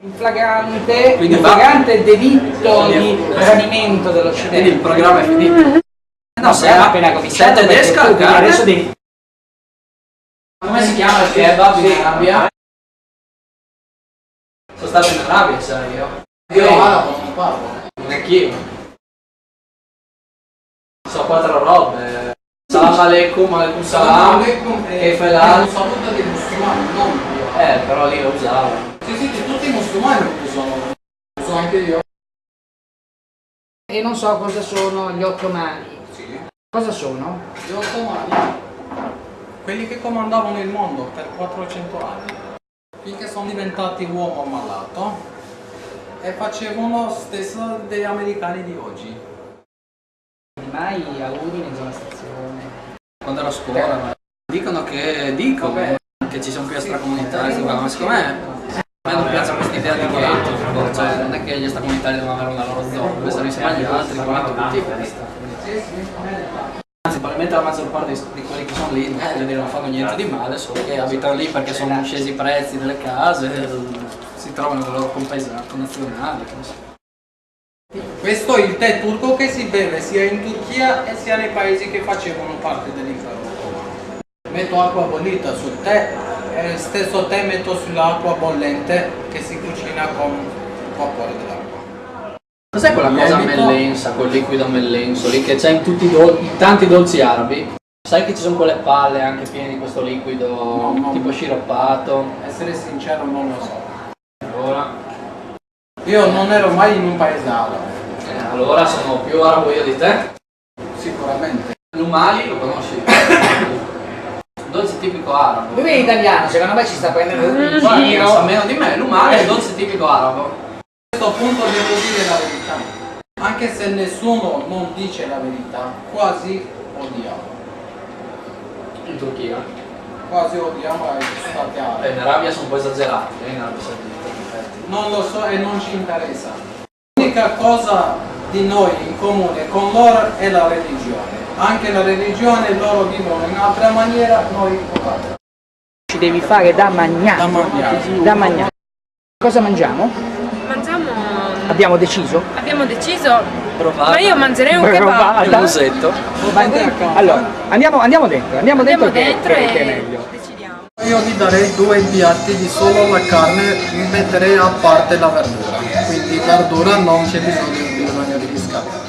In flagrante delitto di tradimento dell'Occidente. Quindi il programma è finito. No, se è appena cominciato. Sei tedesca, adesso devi... Come si chiama il kebab in Arabia? Sono stato in Arabia, sai io. Io arabo non parlo. Neanch'io. So quattro robe. Salam alaikum, alaikum salam. E fai la saluto dei musulmani, non io. Però lì lo usavo. Sì, tutti i musulmani lo usano. Lo uso anche io. E non so cosa sono gli ottomani. Sì. Cosa sono? Gli ottomani. Quelli che comandavano il mondo per 400 anni. Finché sono diventati uomo malato e facevano stesso degli americani di oggi. Mai a Udine in zona stazione. Quando ero a scuola dicono che ci sono più extracomunitari, ma secondo me a me non piace questa idea di ghetto, cioè non è che gli extracomunitari devono avere una loro zona, dove sono insieme agli altri, come tutti questa. Anzi, probabilmente la maggior parte di quelli che sono lì non fanno niente di male, solo che abitano lì perché sono scesi i prezzi delle case, si trovano con i loro connazionali. Questo è il tè turco che si beve sia in Turchia e sia nei paesi che facevano parte dell'impero ottomano. Metto acqua bollita sul tè e lo stesso tè metto sull'acqua bollente che si cucina con il vapore dell'acqua. Cos'è quella cosa mellensa, quel liquido mellenso lì che c'è in tutti in tanti dolci arabi? Sai che ci sono quelle palle anche piene di questo liquido tipo sciroppato? Essere sincero non lo so. Allora... Io non ero mai in un paese arabo. Allora sono più arabo io di te? Sicuramente. L'umali lo conosci? Dolce tipico arabo. Lui è italiano, secondo me ci sta prendendo un giro. Sa meno di me, l'umali è il dolce tipico arabo. A questo punto devo dire la verità. Anche se nessuno non dice la verità, quasi odiamo. In Turchia? Quasi odiamo gli stati arabi. In Arabia sono un po' esagerati, in Arabia Saudita. Non lo so e non ci interessa. L'unica cosa di noi in comune con loro è la religione. Anche la religione loro vivono in un'altra maniera, noi in un'altra. Ci devi fare da mangiare. Da mangiare. Cosa mangiamo? Mangiamo... Abbiamo deciso? Abbiamo deciso. Provate. Ma io mangerei un kebab. Un musetto. Allora, andiamo dentro. Andiamo dentro che è e meglio. decidiamo. Io vi darei 2 piatti di solo la carne, vi metterei a parte la verdura. Quindi verdura non c'è bisogno di riscaldare.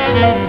Thank you.